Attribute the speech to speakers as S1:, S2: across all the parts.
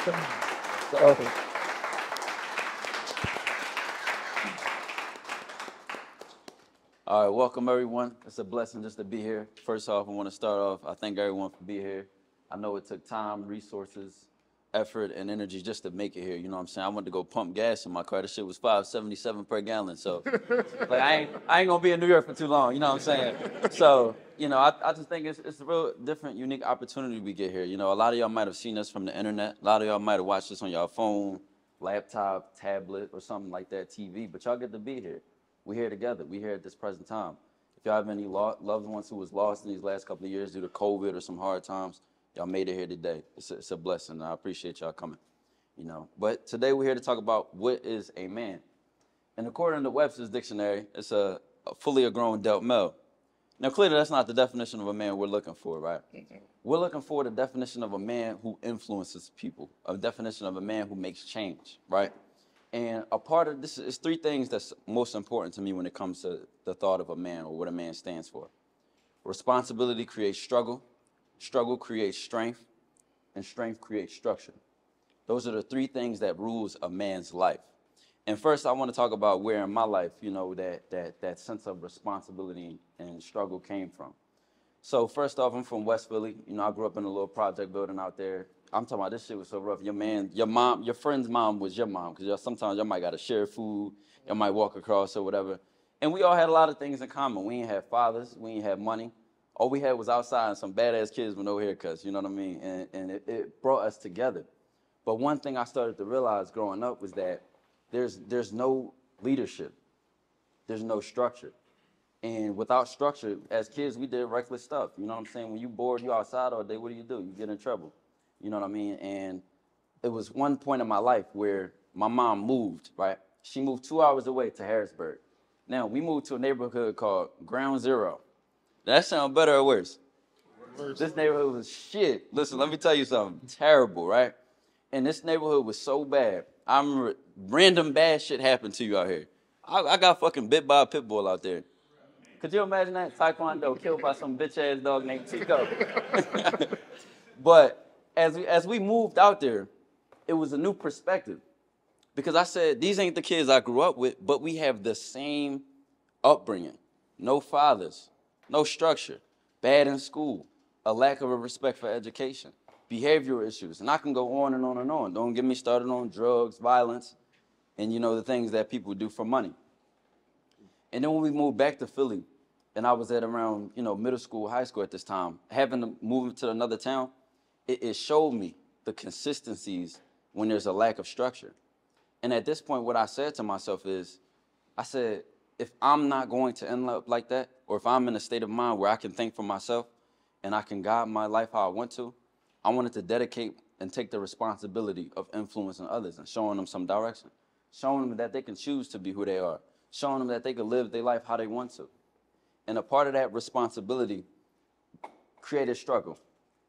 S1: So, all right, welcome everyone. It's a blessing just to be here. First off, I want to start off, I thank everyone for being here. I know it took time, resources, effort, and energy just to make it here. You know what I'm saying? I went to go pump gas in my car. The shit was $5.77 per gallon. So, like, I ain't gonna be in New York for too long. You know what I'm saying? So, you know, I just think it's a real different, unique opportunity we get here. You know, a lot of y'all might have seen us from the internet. A lot of y'all might have watched us on y'all phone, laptop, tablet, or something like that, TV. But y'all get to be here. We're here together. We're here at this present time. If y'all have any loved ones who was lost in these last couple of years due to COVID or some hard times, y'all made it here today. It's a blessing. I appreciate y'all coming. You know, but today we're here to talk about what is a man. And according to Webster's dictionary, it's a fully grown adult male. Now, clearly, that's not the definition of a man we're looking for, right? We're looking for the definition of a man who influences people, a definition of a man who makes change, right? And a part of this is three things that's most important to me when it comes to the thought of a man or what a man stands for. Responsibility creates struggle, struggle creates strength, and strength creates structure. Those are the three things that rules a man's life. And first, I want to talk about where in my life, you know, that sense of responsibility and struggle came from. So first off, I'm from West Philly. You know, I grew up in a little project building out there. I'm talking about this shit was so rough. Your friend's mom was your mom, because sometimes y'all might got to share food, y'all might walk across or whatever. And we all had a lot of things in common. We ain't have fathers, we ain't have money. All we had was outside and some badass kids with no haircuts, you know what I mean? And it brought us together. But one thing I started to realize growing up was that there's no leadership. There's no structure. And without structure, as kids, we did reckless stuff. You know what I'm saying? When you bored, you outside all day, what do? You get in trouble. You know what I mean? And it was one point in my life where my mom moved, right? She moved 2 hours away to Harrisburg. Now, we moved to a neighborhood called Ground Zero. That sound better or worse? Worse. This neighborhood was shit. Listen, let me tell you something. Terrible, right? And this neighborhood was so bad. I remember random bad shit happened to you out here. I got fucking bit by a pit bull out there. Could you imagine that? TyKwonDoe killed by some bitch-ass dog named Tico. But as we moved out there, it was a new perspective. Because I said, these ain't the kids I grew up with, but we have the same upbringing. No fathers, no structure, bad in school, a lack of a respect for education, behavioral issues. And I can go on and on and on. Don't get me started on drugs, violence, and, you know, the things that people do for money. And then when we moved back to Philly, and I was at around, you know, middle school, high school at this time, having to move to another town, it showed me the consistencies when there's a lack of structure. And at this point, what I said to myself is, I said, if I'm not going to end up like that, or if I'm in a state of mind where I can think for myself and I can guide my life how I want to, I wanted to dedicate and take the responsibility of influencing others and showing them some direction, showing them that they can choose to be who they are, showing them that they can live their life how they want to. And a part of that responsibility created struggle.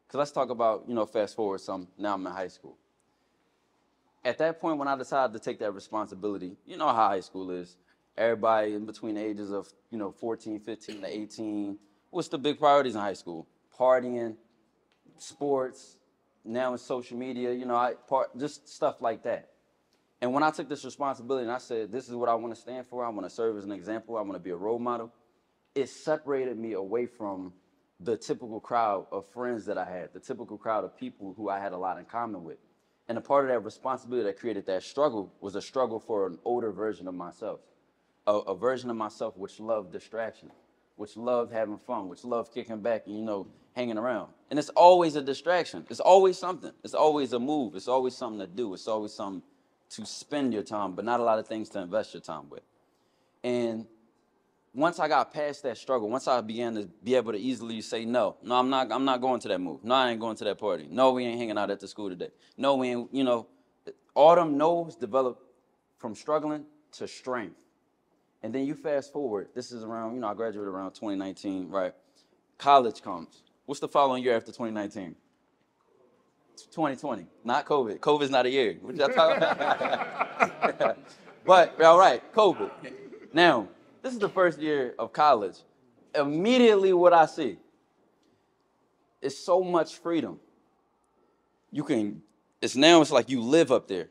S1: Because let's talk about, you know, fast forward some, now I'm in high school. At that point when I decided to take that responsibility, you know how high school is. Everybody in between the ages of, you know, 14, 15 to 18. What's the big priorities in high school? Partying, sports, now in social media, you know, just stuff like that. And when I took this responsibility and I said, this is what I want to stand for, I want to serve as an example, I want to be a role model, it separated me away from the typical crowd of friends that I had, the typical crowd of people who I had a lot in common with. And a part of that responsibility that created that struggle was a struggle for an older version of myself, a version of myself which loved distraction, which loved having fun, which loved kicking back and, you know, hanging around. And it's always a distraction. It's always something. It's always a move. It's always something to do. It's always something to spend your time, but not a lot of things to invest your time with. And once I got past that struggle, once I began to be able to easily say, no, I'm not going to that move. No, I ain't going to that party. No, we ain't hanging out at the school today. No, we ain't, you know, all them no's developed from struggling to strength. And then you fast forward, this is around, you know, I graduated around 2019, right? College comes. What's the following year after 2019? 2020, not COVID. COVID's not a year. What y'all talking about? But, all right, COVID. Now, this is the first year of college. Immediately what I see is so much freedom. You can It's like you live up there.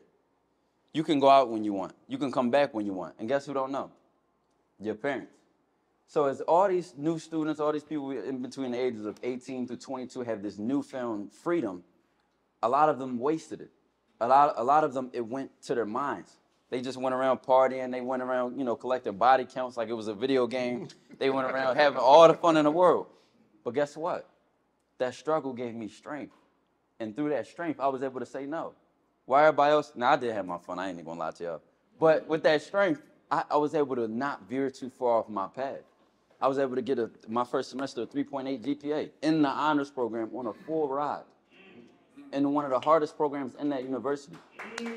S1: You can go out when you want. You can come back when you want. And guess who don't know? Your parents. So as all these new students, all these people in between the ages of 18 to 22 have this newfound freedom, a lot of them wasted it. A lot of them, it went to their minds. They just went around partying. They went around, collecting body counts like it was a video game. They went around having all the fun in the world. But guess what? That struggle gave me strength. And through that strength, I was able to say no. Why everybody else? Now, I did have my fun. I ain't even going to lie to y'all. But with that strength, I was able to not veer too far off my path. I was able to get my first semester a 3.8 GPA in the honors program on a full ride. In one of the hardest programs in that university. I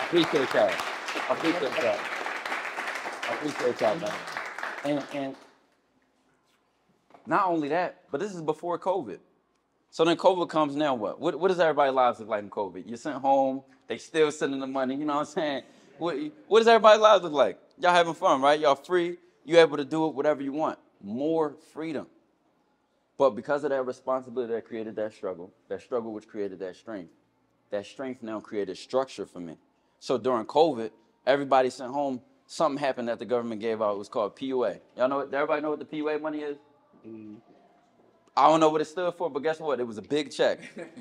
S1: appreciate that. I appreciate that, man. And not only that, but this is before COVID. So then COVID comes, now what? What does everybody's lives look like in COVID? You're sent home, they still sending the money, you know what I'm saying? What does everybody's lives look like? Y'all having fun, right? Y'all free, you're able to do it whatever you want. More freedom. But because of that responsibility that created that struggle which created that strength now created structure for me. So during COVID, everybody sent home, something happened that the government gave out. It was called PUA. Y'all know, everybody know what the PUA money is? I don't know what it stood for, but guess what? It was a big check.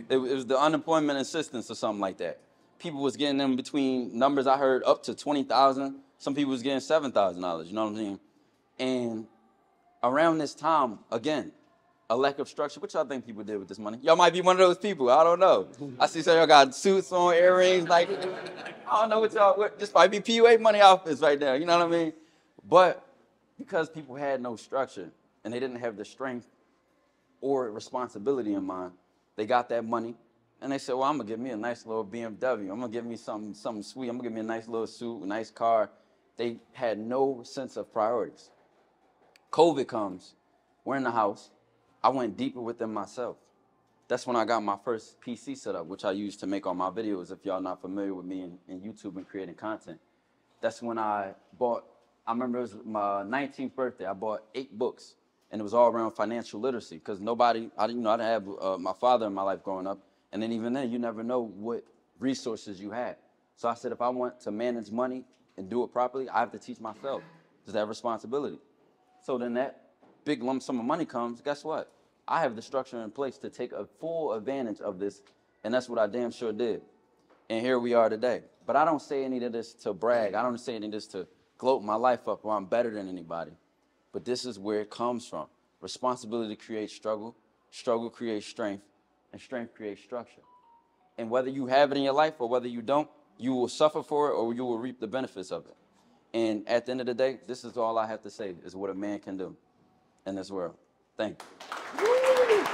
S1: It was the unemployment assistance or something like that. People was getting them between numbers I heard up to $20,000. Some people was getting $7,000, you know what I'm saying? And around this time, again, a lack of structure. What y'all think people did with this money? Y'all might be one of those people. I don't know. I see some of y'all got suits on, earrings. Like, I don't know what y'all, this might be PUA money outfits right there. You know what I mean? But because people had no structure and they didn't have the strength or responsibility in mind, they got that money and they said, well, I'm going to get me a nice little BMW. I'm going to get me something sweet. I'm going to get me a nice little suit, a nice car. They had no sense of priorities. COVID comes. We're in the house. I went deeper within myself. That's when I got my first PC set up, which I use to make all my videos, if y'all not familiar with me in YouTube and creating content. That's when I remember it was my 19th birthday, I bought 8 books, and it was all around financial literacy, because I didn't have my father in my life growing up, and then even then, you never know what resources you had. So I said, if I want to manage money and do it properly, I have to teach myself. There's that responsibility. So then that big lump sum of money comes, guess what? I have the structure in place to take a full advantage of this, and that's what I damn sure did. And here we are today. But I don't say any of this to brag. I don't say any of this to gloat my life up or I'm better than anybody. But this is where it comes from. Responsibility creates struggle, struggle creates strength, and strength creates structure. And whether you have it in your life or whether you don't, you will suffer for it or you will reap the benefits of it. And at the end of the day, this is all I have to say, is what a man can do in this world. Thank you.